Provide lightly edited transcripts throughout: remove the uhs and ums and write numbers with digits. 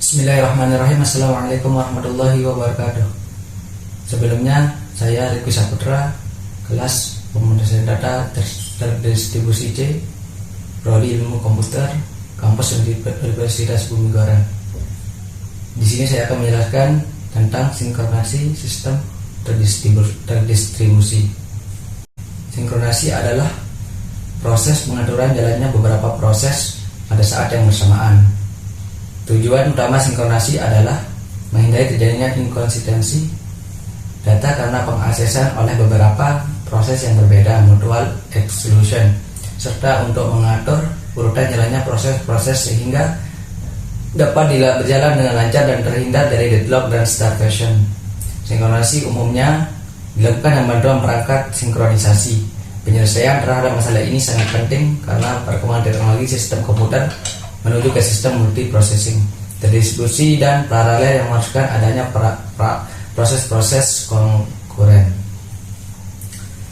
Bismillahirrahmanirrahim. Assalamualaikum warahmatullahi wabarakatuh. Sebelumnya saya Riki Saputra, kelas pemrosesan data terdistribusi C, Prodi Ilmu Komputer, kampus Universitas Bumi Goran. Di sini saya akan menjelaskan tentang sinkronasi sistem terdistribusi. Sinkronasi adalah proses pengaturan jalannya beberapa proses pada saat yang bersamaan. Tujuan utama sinkronasi adalah menghindari terjadinya inkonsistensi data karena pengaksesan oleh beberapa proses yang berbeda, mutual exclusion, serta untuk mengatur urutan jalannya proses-proses sehingga dapat berjalan dengan lancar dan terhindar dari deadlock dan starvation. Sinkronasi umumnya dilakukan dengan bantuan perangkat sinkronisasi. Penyelesaian terhadap masalah ini sangat penting karena perkembangan teknologi sistem komputer menuju ke sistem multiprocessing, terdistribusi dan paralel yang mengharuskan adanya proses-proses konkuren.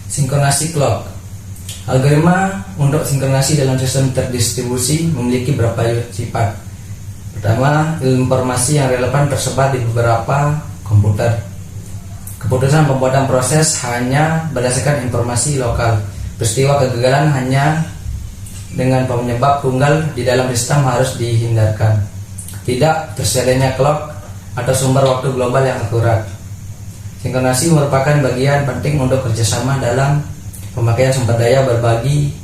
Sinkronasi clock. Algoritma untuk sinkronasi dalam sistem terdistribusi memiliki beberapa sifat. Pertama, informasi yang relevan tersebar di beberapa komputer. Keputusan pembuatan proses hanya berdasarkan informasi lokal. Peristiwa kegagalan hanya dengan penyebab tunggal di dalam sistem harus dihindarkan. Tidak tersedianya clock atau sumber waktu global yang akurat. Sinkronasi merupakan bagian penting untuk kerjasama dalam pemakaian sumber daya, berbagi,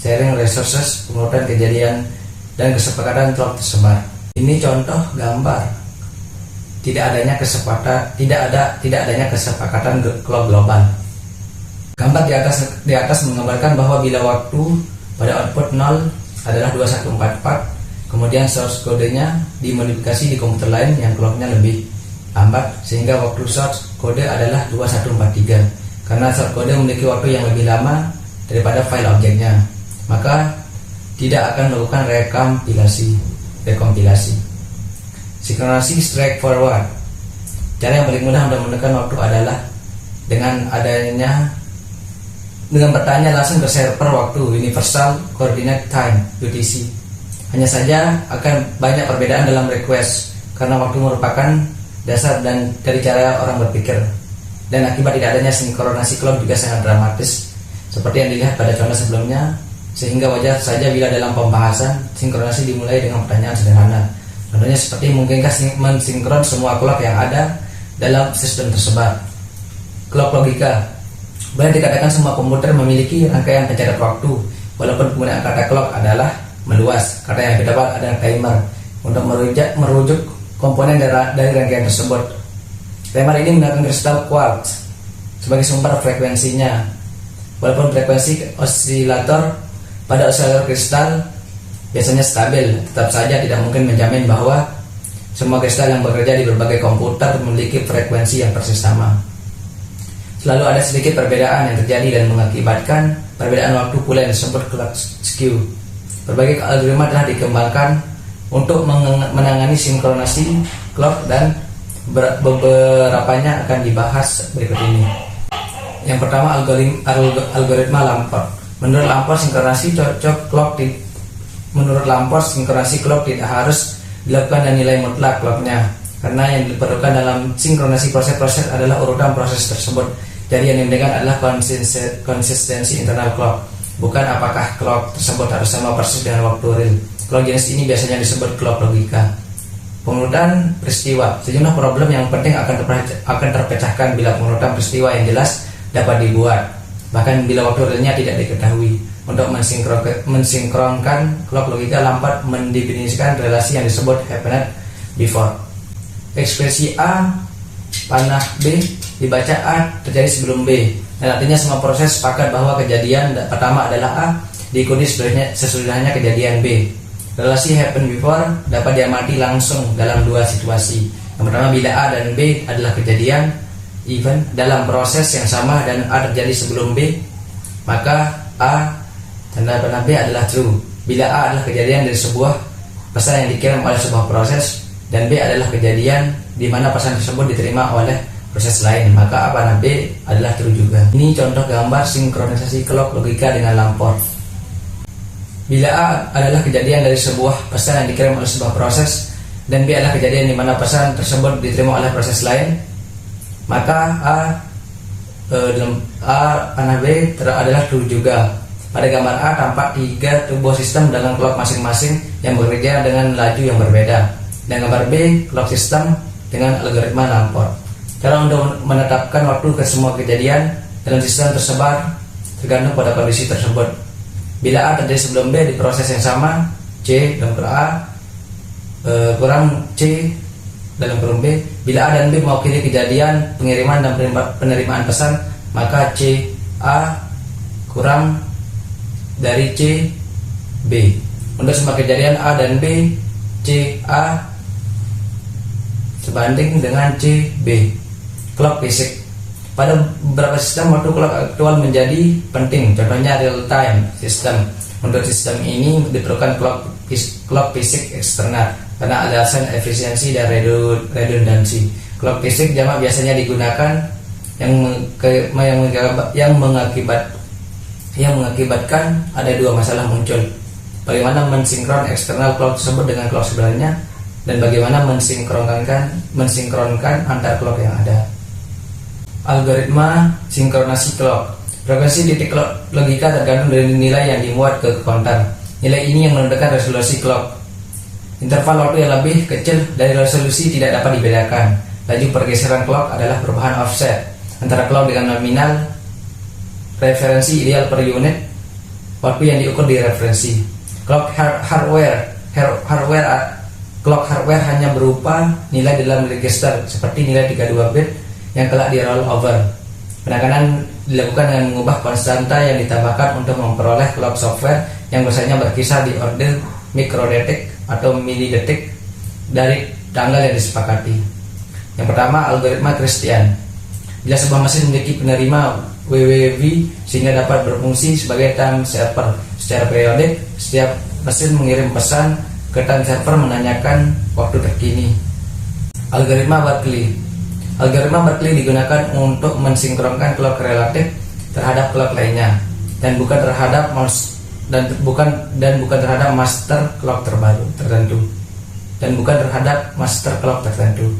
sharing resources, pengurutan kejadian, dan kesepakatan clock tersebar. Ini contoh gambar tidak adanya kesepakatan clock global. Gambar di atas menggambarkan bahwa bila waktu pada output 0 adalah 2144, kemudian source kodenya dimodifikasi di komputer lain yang clocknya lebih lambat sehingga waktu source kode adalah 2143. Karena source kode memiliki waktu yang lebih lama daripada file objeknya, maka tidak akan melakukan rekompilasi. Sinkronasi straightforward. Cara yang paling mudah untuk menekan waktu adalah dengan bertanya langsung ke server waktu Universal Coordinate Time (UTC). Hanya saja akan banyak perbedaan dalam request karena waktu merupakan dasar dan dari cara orang berpikir, dan akibat tidak adanya sinkronasi clock juga sangat dramatis seperti yang dilihat pada contoh sebelumnya, sehingga wajar saja bila dalam pembahasan sinkronasi dimulai dengan pertanyaan sederhana. Contohnya seperti, mungkinkah mensinkron semua clock yang ada dalam sistem tersebar? Clock logika. Boleh dikatakan semua komputer memiliki rangkaian pencatat waktu, walaupun penggunaan kata clock adalah meluas. Kata yang didapat adalah timer untuk merujuk komponen dari rangkaian tersebut. Timer ini menggunakan kristal quartz sebagai sumber frekuensinya. Walaupun frekuensi osilator pada osilator kristal biasanya stabil, tetap saja tidak mungkin menjamin bahwa semua kristal yang bekerja di berbagai komputer memiliki frekuensi yang persis sama. Selalu ada sedikit perbedaan yang terjadi dan mengakibatkan perbedaan waktu pula yang disebut clock skew. Berbagai algoritma telah dikembangkan untuk menangani sinkronasi clock dan beberapanya akan dibahas berikut ini. Yang pertama, algoritma Lamport. Menurut Lamport, sinkronasi clock tidak harus dilakukan dan nilai mutlak clocknya, karena yang diperlukan dalam sinkronasi proses-proses adalah urutan proses tersebut. Jadi yang diinginkan adalah konsistensi internal clock, bukan apakah clock tersebut harus sama persis dengan waktu real. Clock jenis ini biasanya disebut clock logika. Pengurutan peristiwa. Sejumlah problem yang penting akan terpecahkan bila pengurutan peristiwa yang jelas dapat dibuat, bahkan bila waktu realnya tidak diketahui. Untuk mensinkronkan clock logika, Lamport mendefinisikan relasi yang disebut happened before. Ekspresi A panah B dibaca A terjadi sebelum B, dan artinya semua proses sepakat bahwa kejadian pertama adalah A diikuti sesudahnya kejadian B. Relasi happen before dapat diamati langsung dalam dua situasi. Yang pertama, bila A dan B adalah kejadian event dalam proses yang sama dan A terjadi sebelum B, maka A tanda panah B adalah true. Bila A adalah kejadian dari sebuah pesan yang dikirim oleh sebuah proses dan B adalah kejadian di mana pesan tersebut diterima oleh proses lain, maka A panah B adalah true juga. Ini contoh gambar sinkronisasi clock logika dengan Lamport. Bila A adalah kejadian dari sebuah pesan yang dikirim oleh sebuah proses dan B adalah kejadian di mana pesan tersebut diterima oleh proses lain, maka A panah B adalah true juga. Pada gambar A tampak 3 buah sistem dalam clock masing-masing yang bekerja dengan laju yang berbeda. Dan gambar B, clock system dengan algoritma Lamport. Cara untuk menetapkan waktu ke semua kejadian dalam sistem tersebar tergantung pada kondisi tersebut. Bila A terjadi sebelum B di proses yang sama, C dalam kurung A kurang C dalam kurung B. Bila A dan B mewakili kejadian pengiriman dan penerimaan pesan, maka C A kurang dari C B. Untuk semua kejadian A dan B, C A sebanding dengan C B. Clock basic. Pada beberapa sistem waktu clock aktual menjadi penting, contohnya real time system. Untuk sistem ini diperlukan clock basic eksternal karena alasan efisiensi dan redundansi. Clock basic jamak biasanya digunakan yang mengakibatkan ada 2 masalah muncul. Bagaimana mensinkron eksternal clock tersebut dengan clock sebenarnya, dan bagaimana mensinkronkan antar clock yang ada. Algoritma sinkronasi clock. Frekuensi titik clock logika tergantung dari nilai yang dimuat ke counter. Nilai ini yang menentukan resolusi clock. Interval waktu yang lebih kecil dari resolusi tidak dapat dibedakan. Laju pergeseran clock adalah perubahan offset antara clock dengan nominal referensi ideal per unit waktu yang diukur di referensi. Clock hardware hanya berupa nilai dalam register seperti nilai 32 bit yang kelak di roll over. Penekanan dilakukan dengan mengubah konstanta yang ditambahkan untuk memperoleh clock software yang biasanya berkisar di order mikrodetik atau milidetik dari tanggal yang disepakati. Yang pertama, algoritma Christian. Bila sebuah mesin memiliki penerima WWV sehingga dapat berfungsi sebagai time server secara periodik, setiap mesin mengirim pesan ke time server menanyakan waktu terkini. Algoritma Berkeley. Algoritma Berkeley digunakan untuk mensinkronkan clock relatif terhadap clock lainnya dan bukan terhadap master clock tertentu.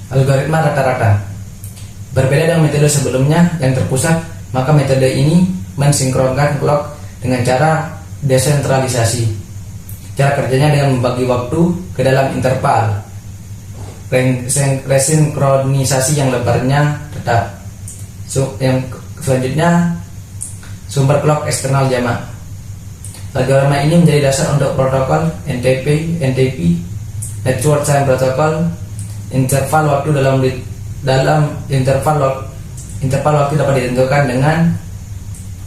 Algoritma rata-rata. Berbeda dengan metode sebelumnya yang terpusat, maka metode ini mensinkronkan clock dengan cara desentralisasi. Cara kerjanya dengan membagi waktu ke dalam interval resinkronisasi yang lebarnya tetap. Yang selanjutnya, sumber clock eksternal jamak. Algoritma ini menjadi dasar untuk protokol NTP, Network Time Protocol. Interval waktu dalam interval waktu dapat ditentukan dengan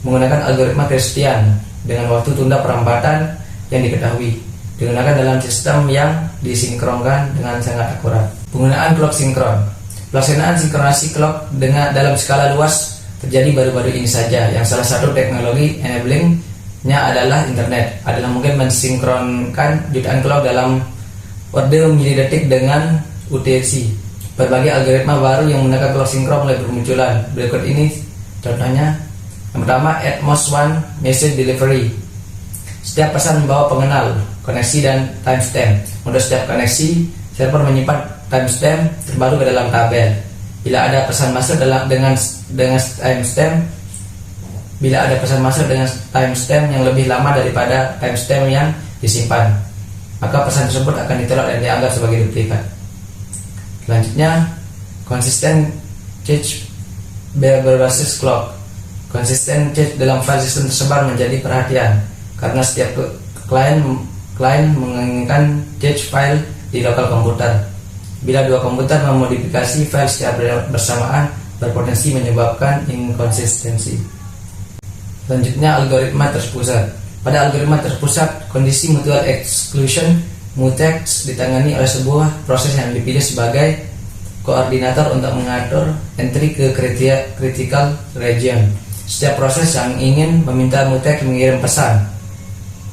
menggunakan algoritma Christian dengan waktu tunda perempatan yang diketahui, digunakan dalam sistem yang disinkronkan dengan sangat akurat. Penggunaan clock sinkron. Pelaksanaan sinkronasi clock dalam skala luas terjadi baru-baru ini saja. Yang salah satu teknologi enabling-nya adalah internet. Adalah mungkin mensinkronkan jutaan clock dalam order milidetik dengan UTC. Berbagai algoritma baru yang menggunakan clock sinkron mulai bermunculan. Berikut ini contohnya. Yang pertama, Atmos One Message Delivery. Setiap pesan membawa pengenal, koneksi dan timestamp. Untuk setiap koneksi, server menyimpan timestamp terbaru ke dalam tabel. Bila ada pesan masuk dengan timestamp yang lebih lama daripada timestamp yang disimpan, maka pesan tersebut akan ditolak dan dianggap sebagai duplikat. Selanjutnya, konsisten change berbasis clock. Konsisten change dalam file sistem tersebar menjadi perhatian karena setiap klien menginginkan change file di lokal komputer. Bila 2 komputer memodifikasi file secara bersamaan, berpotensi menyebabkan inkonsistensi. Selanjutnya, algoritma terpusat. Pada algoritma terpusat, kondisi mutual exclusion mutex ditangani oleh sebuah proses yang dipilih sebagai koordinator untuk mengatur entry ke critical region. Setiap proses yang ingin meminta mutex mengirim pesan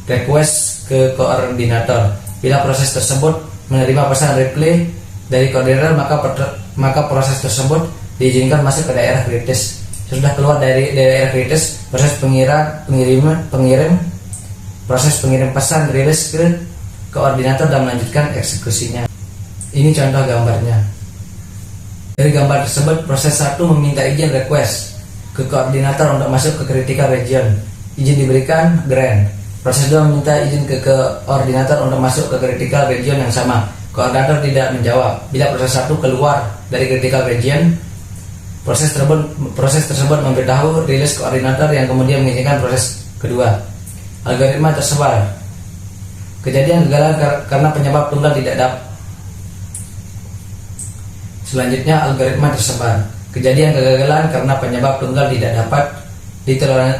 request ke koordinator. Bila proses tersebut menerima pesan reply dari koordinator, maka proses tersebut diizinkan masuk ke daerah kritis. Sesudah keluar dari daerah kritis, pengirim proses pengirim pesan rilis ke koordinator dan melanjutkan eksekusinya. Ini contoh gambarnya. Dari gambar tersebut, proses 1 meminta izin request ke koordinator untuk masuk ke critical region. Izin diberikan, grant. Proses 2 meminta izin ke koordinator untuk masuk ke critical region yang sama. Koordinator tidak menjawab. Bila proses 1 keluar dari critical region, proses tersebut memberitahu rilis koordinator yang kemudian mengizinkan proses kedua. Algoritma tersebar. Kejadian kegagalan karena penyebab tunggal tidak dapat. Selanjutnya, algoritma tersebar. Kejadian kegagalan karena penyebab tunggal tidak dapat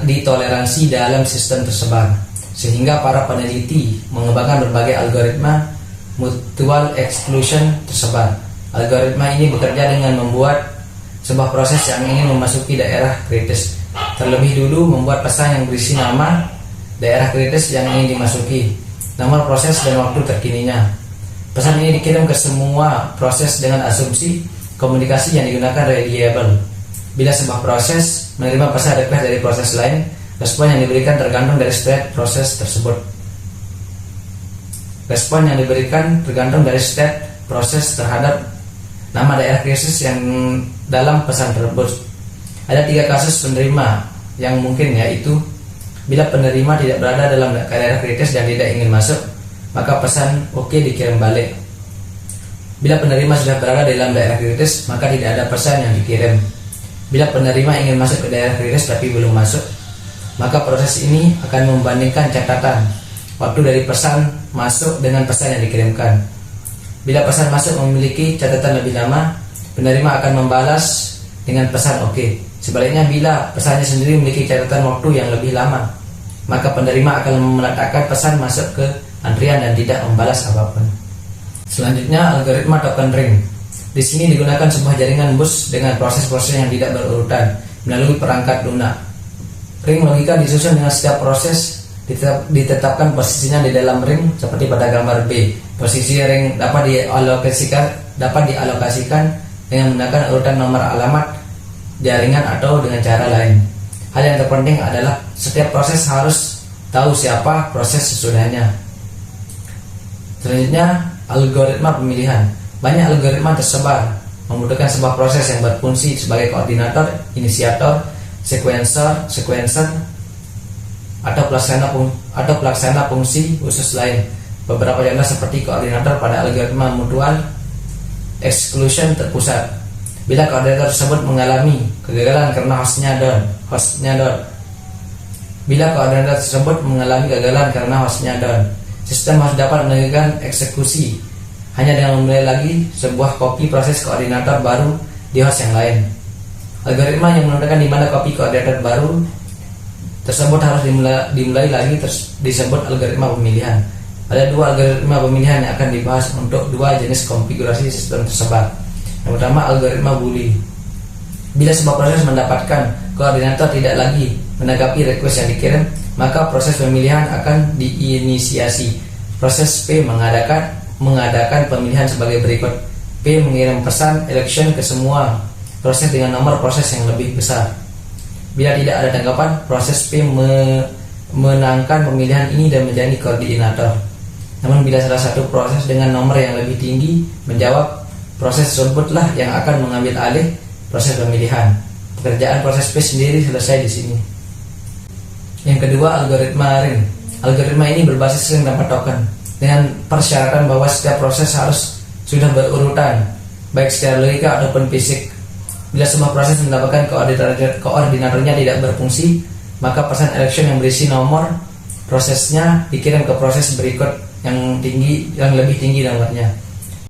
ditoleransi dalam sistem tersebar, sehingga para peneliti mengembangkan berbagai algoritma mutual exclusion tersebar. Algoritma ini bekerja dengan membuat sebuah proses yang ingin memasuki daerah kritis terlebih dulu membuat pesan yang berisi nama daerah kritis yang ingin dimasuki, nomor proses dan waktu terkininya. Pesan ini dikirim ke semua proses dengan asumsi komunikasi yang digunakan reliable. Bila sebuah proses menerima pesan request dari proses lain, respon yang diberikan tergantung dari state proses tersebut. Respon yang diberikan tergantung dari state proses terhadap nama daerah krisis yang dalam pesan tersebut. Ada 3 kasus penerima yang mungkin, yaitu bila penerima tidak berada dalam daerah kritis dan tidak ingin masuk, maka pesan OK dikirim balik. Bila penerima sudah berada dalam daerah kritis, maka tidak ada pesan yang dikirim. Bila penerima ingin masuk ke daerah kritis tapi belum masuk, maka proses ini akan membandingkan catatan waktu dari pesan masuk dengan pesan yang dikirimkan. Bila pesan masuk memiliki catatan lebih lama, penerima akan membalas dengan pesan OK. Sebaliknya, bila pesannya sendiri memiliki catatan waktu yang lebih lama, maka penerima akan meletakkan pesan masuk ke antrian dan tidak membalas apapun. Selanjutnya, algoritma token ring. Di sini digunakan sebuah jaringan bus dengan proses-proses yang tidak berurutan melalui perangkat lunak. Ring logika disusun dengan setiap proses ditetapkan posisinya di dalam ring seperti pada gambar B. Posisi ring dapat dialokasikan dengan menggunakan urutan nomor alamat jaringan atau dengan cara lain. Hal yang terpenting adalah setiap proses harus tahu siapa proses sesudahnya. Selanjutnya, algoritma pemilihan. Banyak algoritma tersebar membutuhkan sebuah proses yang berfungsi sebagai koordinator, inisiator, sequencer, atau pelaksana fungsi khusus lain. Beberapa contoh seperti koordinator pada algoritma mutual exclusion terpusat. Bila koordinator tersebut mengalami kegagalan karena hostnya down. Bila koordinator tersebut mengalami kegagalan karena hostnya down, sistem harus dapat melakukan eksekusi hanya dengan memulai lagi sebuah kopi proses koordinator baru di host yang lain. Algoritma yang menentukan di mana kopi koordinator baru tersebut harus dimulai lagi disebut algoritma pemilihan. Ada 2 algoritma pemilihan yang akan dibahas untuk 2 jenis konfigurasi sistem tersebar. Yang pertama, algoritma Boolean. Bila sebuah proses mendapatkan koordinator tidak lagi menanggapi request yang dikirim, maka proses pemilihan akan diinisiasi. Proses P mengadakan pemilihan sebagai berikut. P mengirim pesan election ke semua proses dengan nomor proses yang lebih besar. Bila tidak ada tanggapan, proses P menangkan pemilihan ini dan menjadi koordinator. Namun bila salah satu proses dengan nomor yang lebih tinggi menjawab, proses tersebutlah yang akan mengambil alih proses pemilihan. Pekerjaan proses P sendiri selesai di sini. Yang kedua, algoritma ring. Algoritma ini berbasis ring tanpa token dengan persyaratan bahwa setiap proses harus sudah berurutan, baik secara logika ataupun fisik. Bila semua proses mendapatkan koordinatornya tidak berfungsi, maka pesan election yang berisi nomor prosesnya dikirim ke proses berikut yang lebih tinggi nomornya.